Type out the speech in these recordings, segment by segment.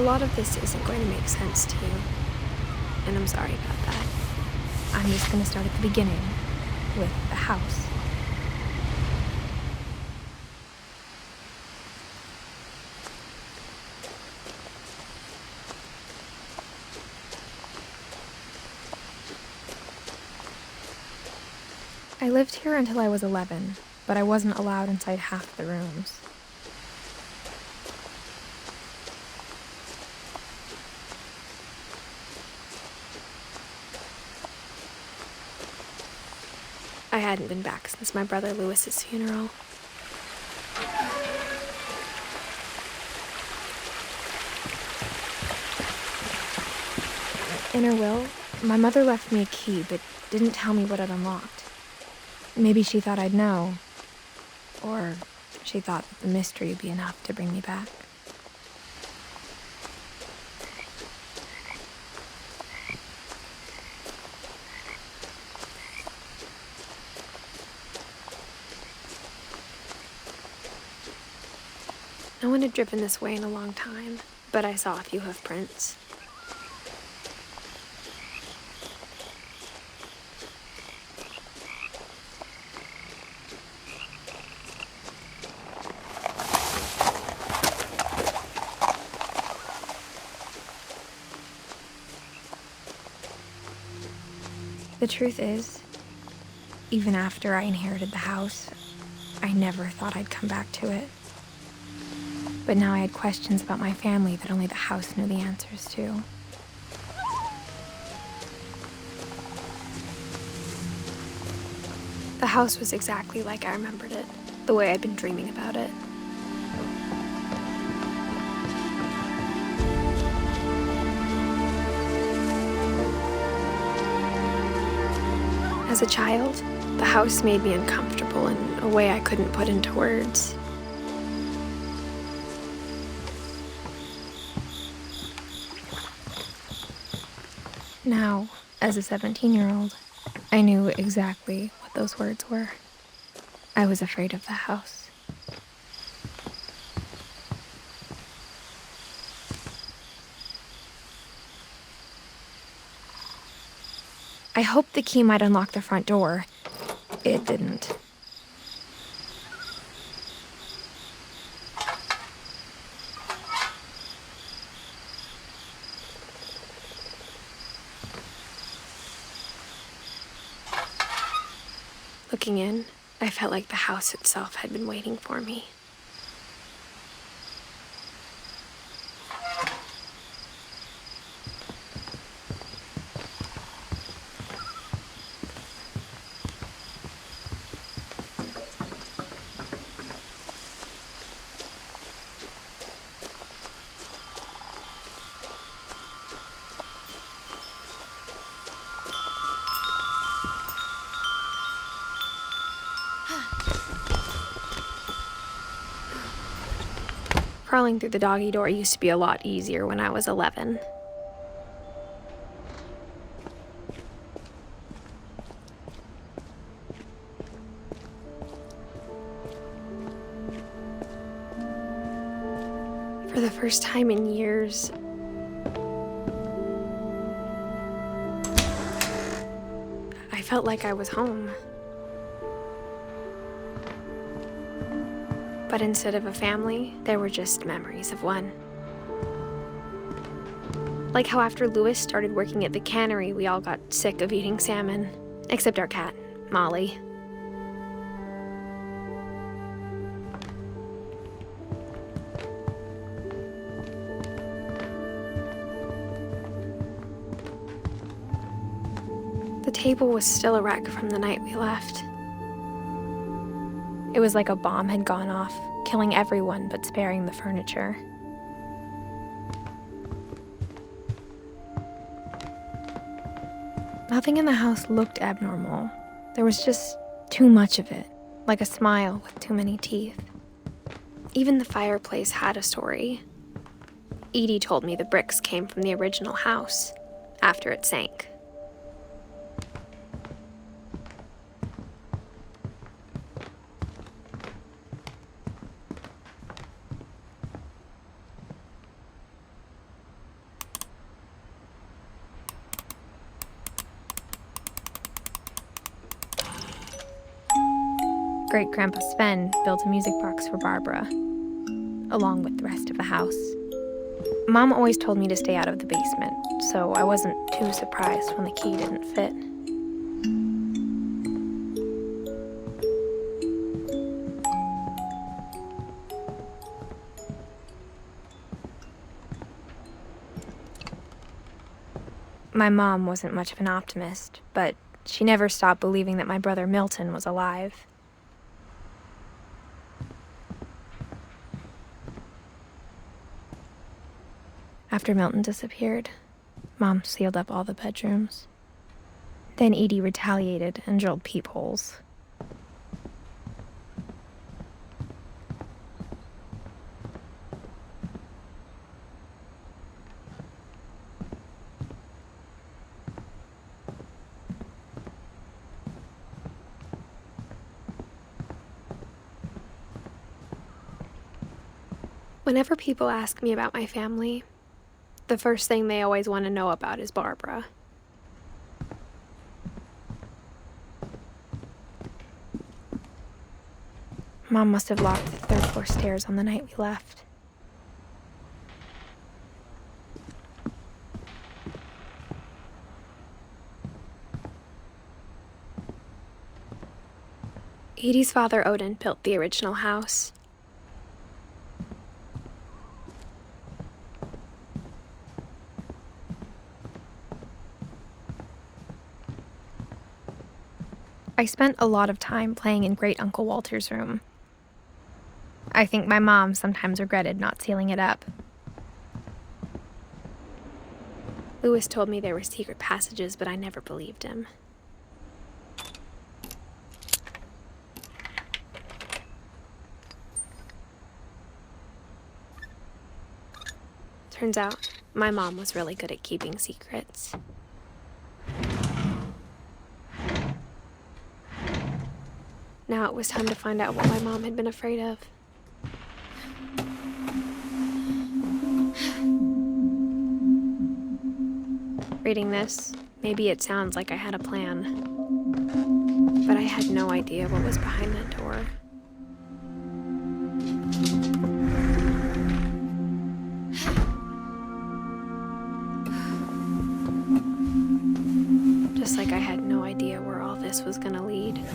A lot of this isn't going to make sense to you, and I'm sorry about that. I'm just gonna start at the beginning, with the house. I lived here until I was 11, but I wasn't allowed inside half the rooms. I hadn't been back since my brother Lewis's funeral. In her will, my mother left me a key, but didn't tell me what it unlocked. Maybe she thought I'd know. Or she thought that the mystery would be enough to bring me back. No one had driven this way in a long time, but I saw a few hoof prints. The truth is, even after I inherited the house, I never thought I'd come back to it. But now I had questions about my family that only the house knew the answers to. The house was exactly like I remembered it, the way I'd been dreaming about it. As a child, the house made me uncomfortable in a way I couldn't put into words. Now, as a 17-year-old, I knew exactly what those words were. I was afraid of the house. I hoped the key might unlock the front door. It didn't. Looking in, I felt like the house itself had been waiting for me. Crawling through the doggy door used to be a lot easier when I was 11. For the first time in years, I felt like I was home. But instead of a family, there were just memories of one. Like how after Lewis started working at the cannery, we all got sick of eating salmon. Except our cat, Molly. The table was still a wreck from the night we left. It was like a bomb had gone off, killing everyone but sparing the furniture. Nothing in the house looked abnormal. There was just too much of it, like a smile with too many teeth. Even the fireplace had a story. Edie told me the bricks came from the original house, after it sank. Great-Grandpa Sven built a music box for Barbara, along with the rest of the house. Mom always told me to stay out of the basement, so I wasn't too surprised when the key didn't fit. My mom wasn't much of an optimist, but she never stopped believing that my brother Milton was alive. After Milton disappeared, Mom sealed up all the bedrooms. Then Edie retaliated and drilled peepholes. Whenever people ask me about my family, the first thing they always want to know about is Barbara. Mom must have locked the third-floor stairs on the night we left. Edie's father, Odin, built the original house. I spent a lot of time playing in Great Uncle Walter's room. I think my mom sometimes regretted not sealing it up. Lewis told me there were secret passages, but I never believed him. Turns out, my mom was really good at keeping secrets. Now it was time to find out what my mom had been afraid of. Reading this, maybe it sounds like I had a plan, but I had no idea what was behind that door. Just like I had no idea where all this was gonna lead.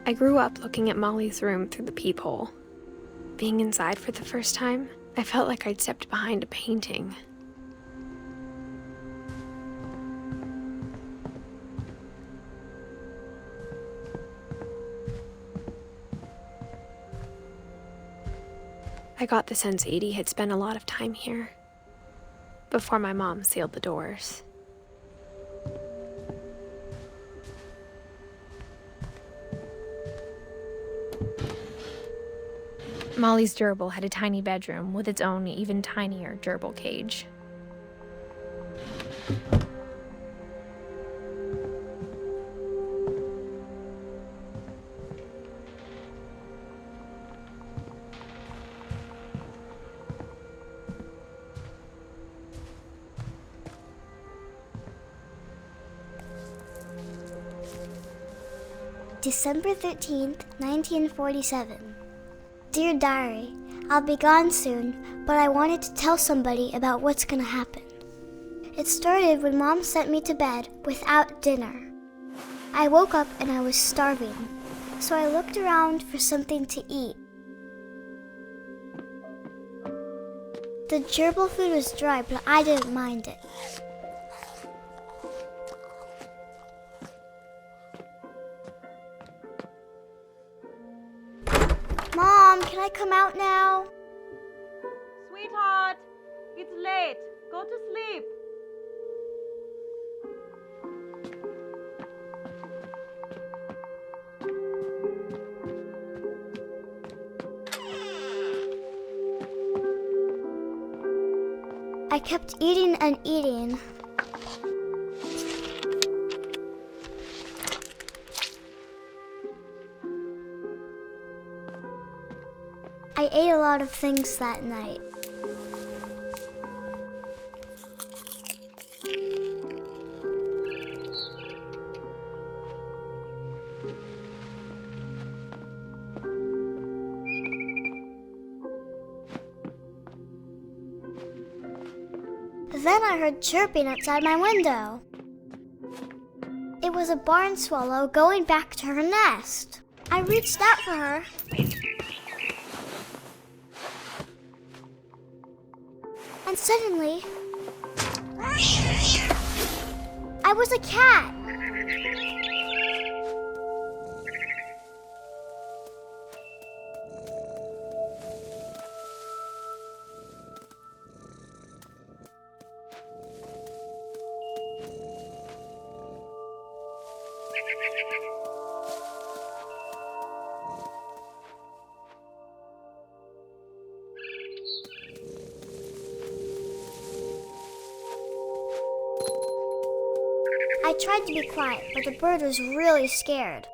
I grew up looking at Molly's room through the peephole. Being inside for the first time, I felt like I'd stepped behind a painting. I got the sense Edie had spent a lot of time here, before my mom sealed the doors. Molly's gerbil had a tiny bedroom with its own even tinier gerbil cage. December 13th, 1947. Dear Diary, I'll be gone soon, but I wanted to tell somebody about what's gonna happen. It started when Mom sent me to bed without dinner. I woke up and I was starving, so I looked around for something to eat. The gerbil food was dry, but I didn't mind it. Mom, can I come out now? Sweetheart, it's late. Go to sleep. I kept eating and eating. I ate a lot of things that night. Then I heard chirping outside my window. It was a barn swallow going back to her nest. I reached out for her. And suddenly, I was a cat. I tried to be quiet, but the bird was really scared.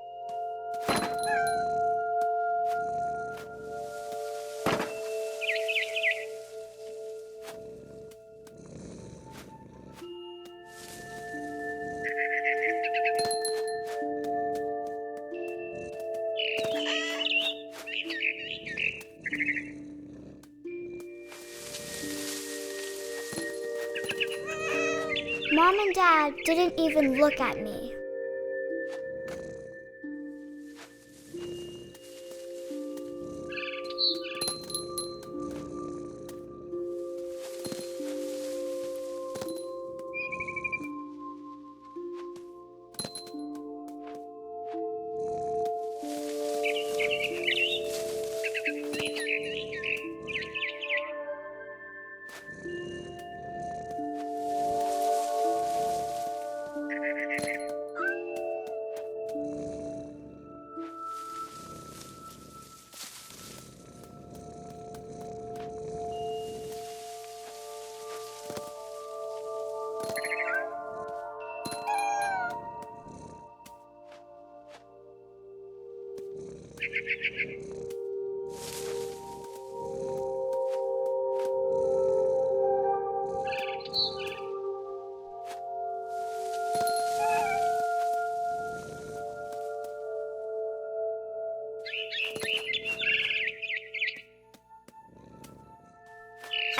Mom and Dad didn't even look at me.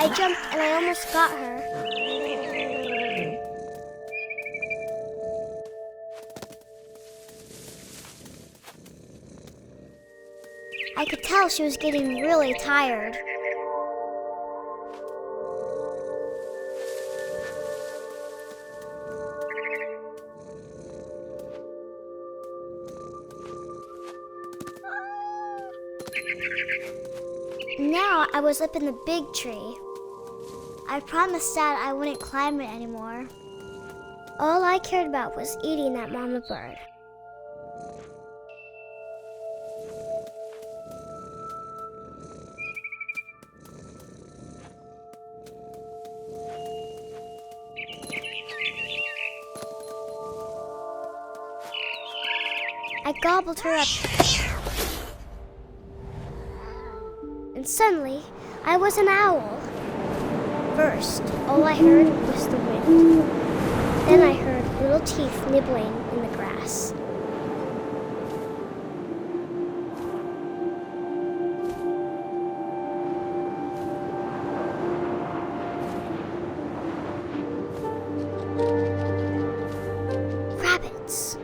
I jumped and I almost got her. I could tell she was getting really tired. Now I was up in the big tree. I promised Dad I wouldn't climb it anymore. All I cared about was eating that mama bird. I gobbled her up. And suddenly, I was an owl. First, all I heard was the wind. Then I heard little teeth nibbling in the grass. Rabbits.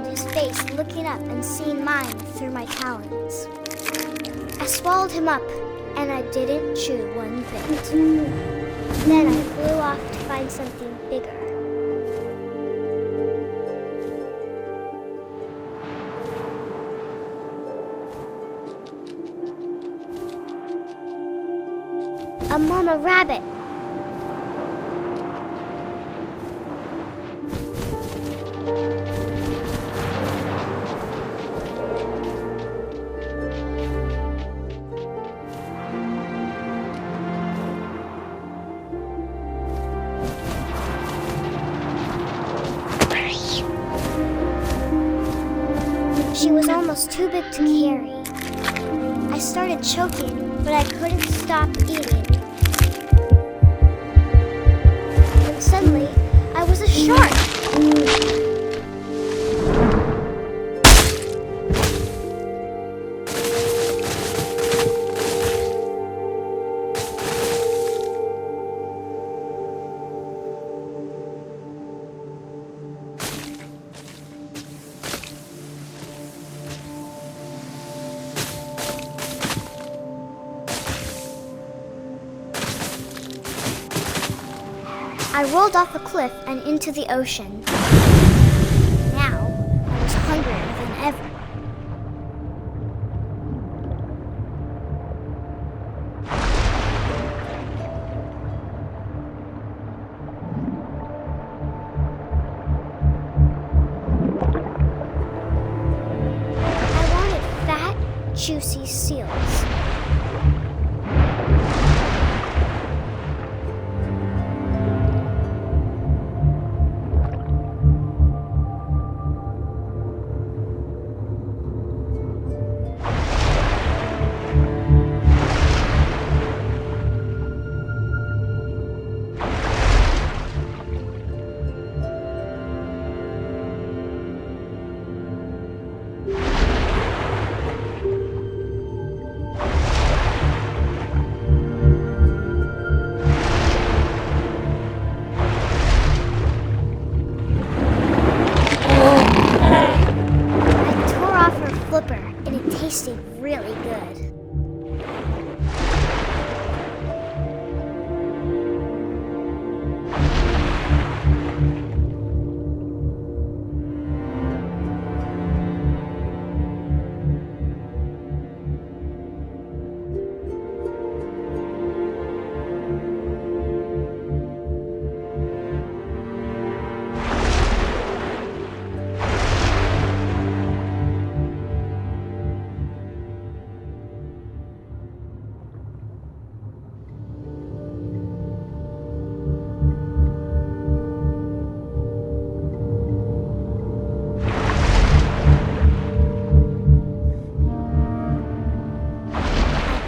His face looking up and seeing mine through my talons. I swallowed him up, and I didn't chew one bit. Then I flew off to find something bigger. A mama rabbit. almost too big to carry. I started choking, but I couldn't stop eating. And suddenly, I was a shark. I rolled off a cliff and into the ocean. Now, I was hungrier than ever. I wanted fat, juicy seals. Tasted really good.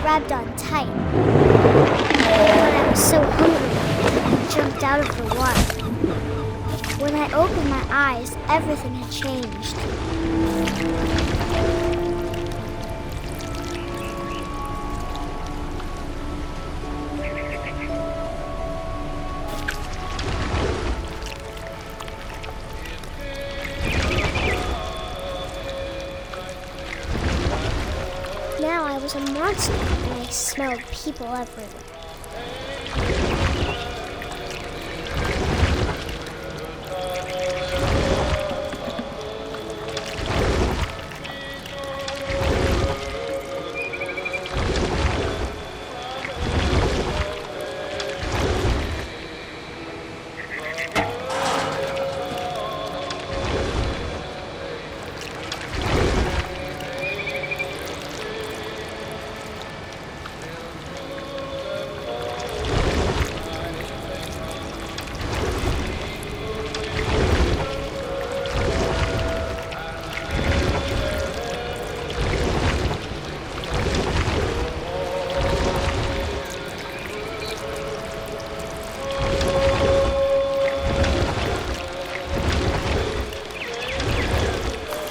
Grabbed on tight, but I was so hungry, I jumped out of the water. When I opened my eyes, everything had changed. Now I was a monster, and I smelled people everywhere.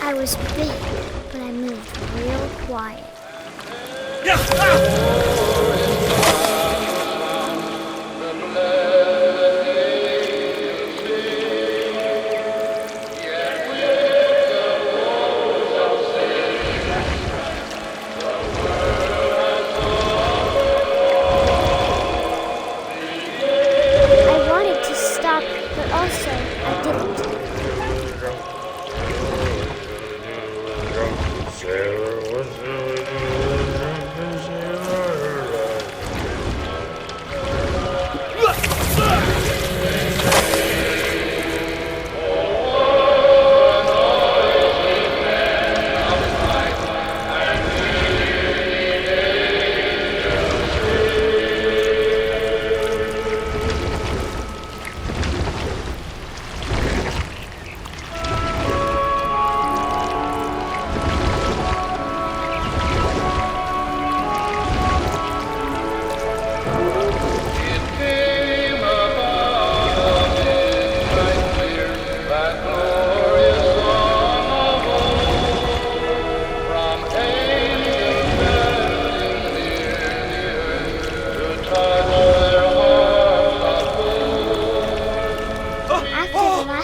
I was big, but I moved real quiet. I wanted to stop, but also I didn't.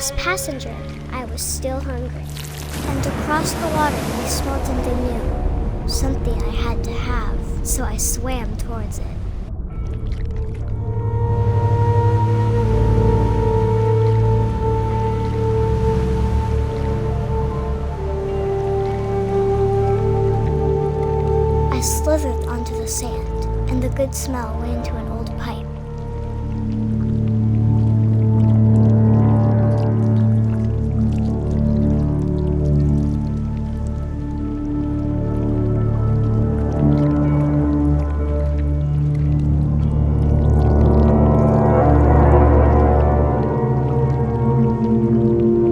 last passenger, I was still hungry. And across the water, we smelled something new. Something I had to have, so I swam towards it. I slithered onto the sand, and the good smell went into an old pipe.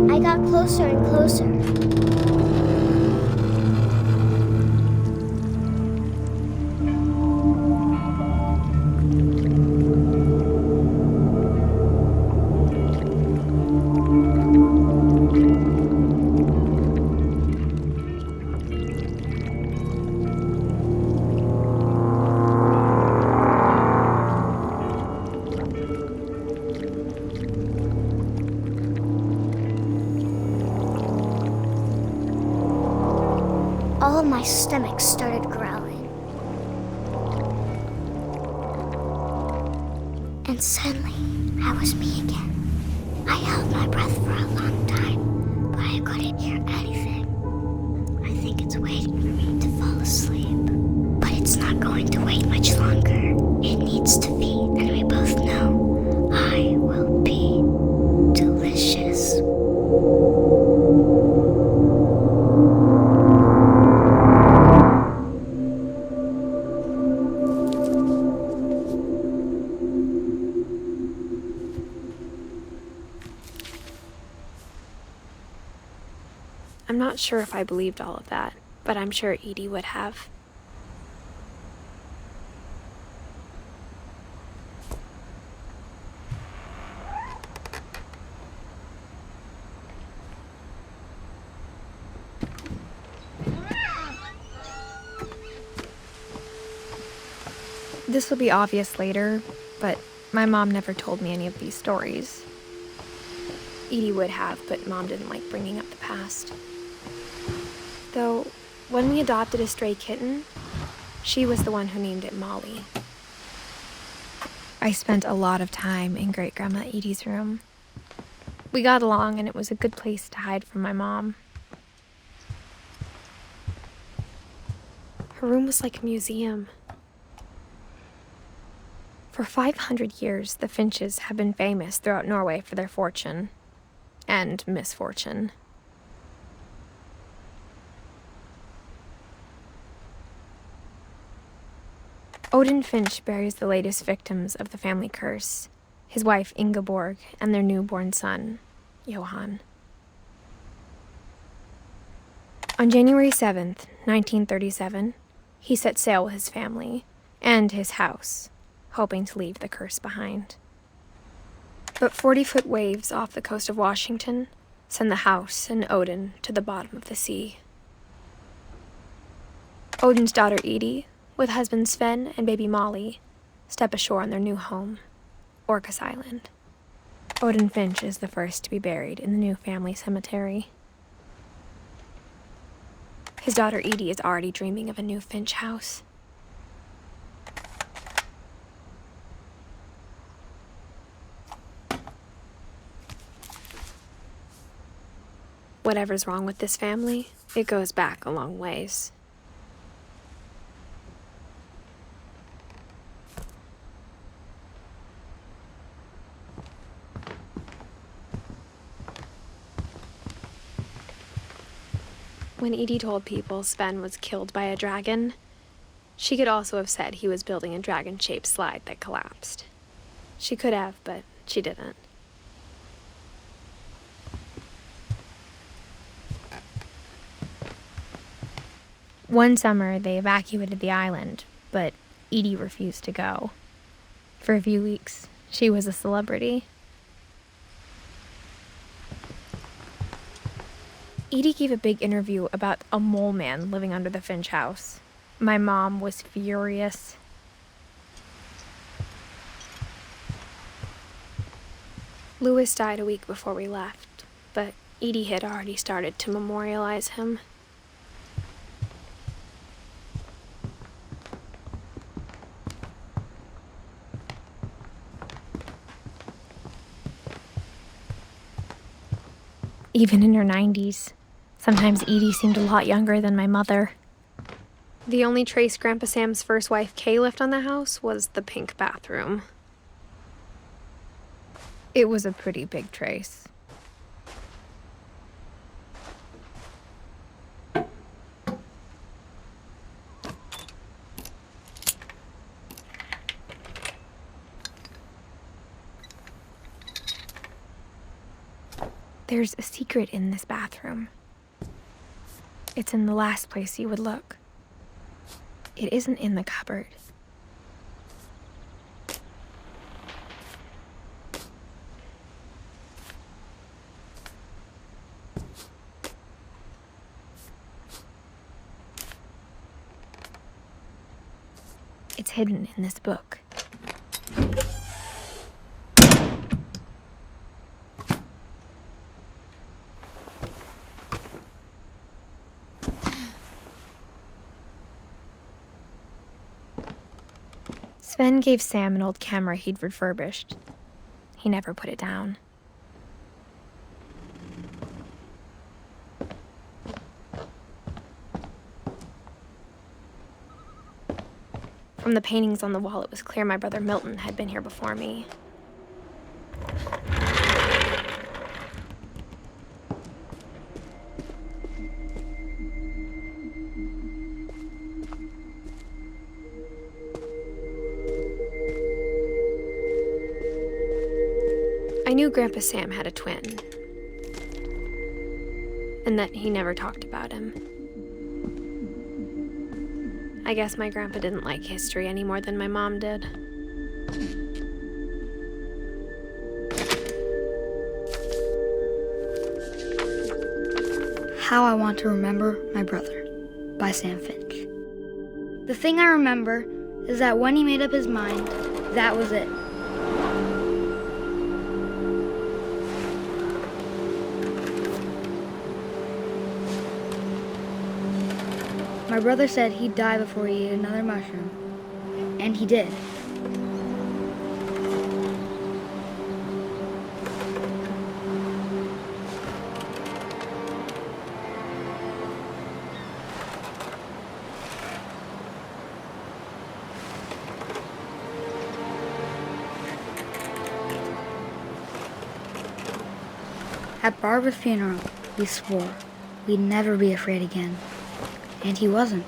I got closer and closer. All of my stomach started growling. And suddenly, I was me again. I held my breath for a long time, but I couldn't hear anything. I think it's waiting for me to fall asleep. But it's not going to wait much longer. It needs to feed, and we both know I will be delicious. I'm not sure if I believed all of that, but I'm sure Edie would have. This will be obvious later, but my mom never told me any of these stories. Edie would have, but Mom didn't like bringing up the past. Though, when we adopted a stray kitten, she was the one who named it Molly. I spent a lot of time in Great-Grandma Edie's room. We got along, and it was a good place to hide from my mom. Her room was like a museum. For 500 years, the Finches have been famous throughout Norway for their fortune and misfortune. Odin Finch buries the latest victims of the family curse, his wife Ingeborg and their newborn son, Johan. On January 7th, 1937, he set sail with his family and his house, hoping to leave the curse behind. But 40-foot waves off the coast of Washington send the house and Odin to the bottom of the sea. Odin's daughter Edie, with husband Sven and baby Molly, step ashore on their new home, Orcas Island. Odin Finch is the first to be buried in the new family cemetery. His daughter Edie is already dreaming of a new Finch house. Whatever's wrong with this family, it goes back a long ways. When Edie told people Sven was killed by a dragon, she could also have said he was building a dragon-shaped slide that collapsed. She could have, but she didn't. One summer, they evacuated the island, but Edie refused to go. For a few weeks, she was a celebrity. Edie gave a big interview about a mole man living under the Finch house. My mom was furious. Louis died a week before we left, but Edie had already started to memorialize him. Even in her 90s, sometimes Edie seemed a lot younger than my mother. The only trace Grandpa Sam's first wife Kay left on the house was the pink bathroom. It was a pretty big trace. There's a secret in this bathroom. It's in the last place you would look. It isn't in the cupboard. It's hidden in this book. Sven gave Sam an old camera he'd refurbished. He never put it down. From the paintings on the wall, it was clear my brother Milton had been here before me. I knew Grandpa Sam had a twin, and that he never talked about him. I guess my grandpa didn't like history any more than my mom did. How I Want to Remember My Brother by Sam Finch. The thing I remember is that when he made up his mind, that was it. My brother said he'd die before he ate another mushroom, and he did. At Barbara's funeral, we swore we'd never be afraid again. And he wasn't.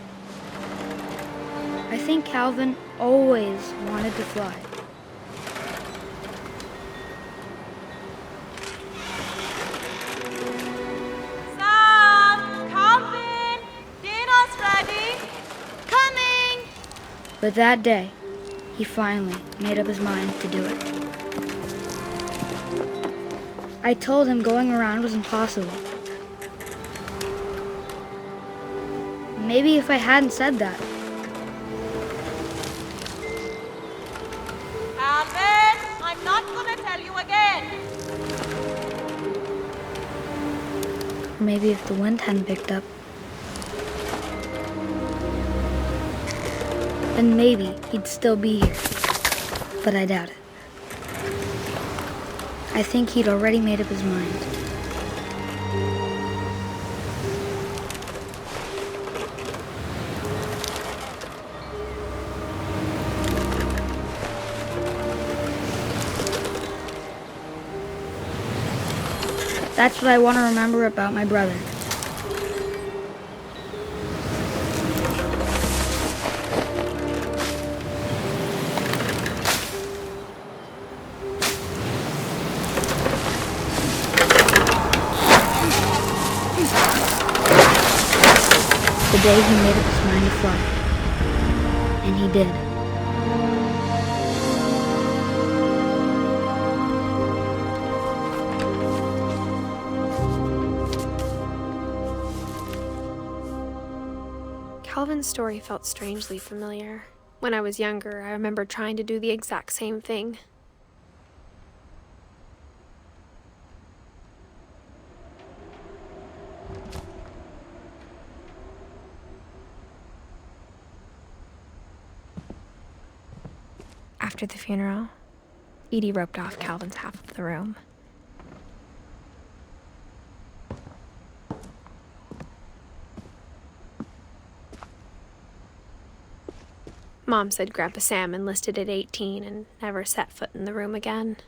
I think Calvin always wanted to fly. Sam, Calvin, dinner's ready. Coming. But that day, he finally made up his mind to do it. I told him going around was impossible. Maybe if I hadn't said that. Calvin, I'm not gonna tell you again. Maybe if the wind hadn't picked up. Then maybe he'd still be here. But I doubt it. I think he'd already made up his mind. That's what I want to remember about my brother. The day he made up his mind to fly. And he did. Calvin's story felt strangely familiar. When I was younger, I remember trying to do the exact same thing. After the funeral, Edie roped off Calvin's half of the room. Mom said Grandpa Sam enlisted at 18 and never set foot in the room again.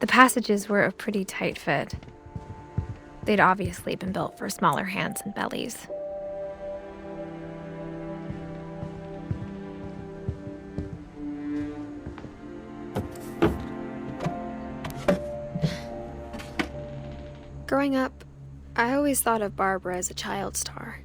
The passages were a pretty tight fit. They'd obviously been built for smaller hands and bellies. Growing up, I always thought of Barbara as a child star.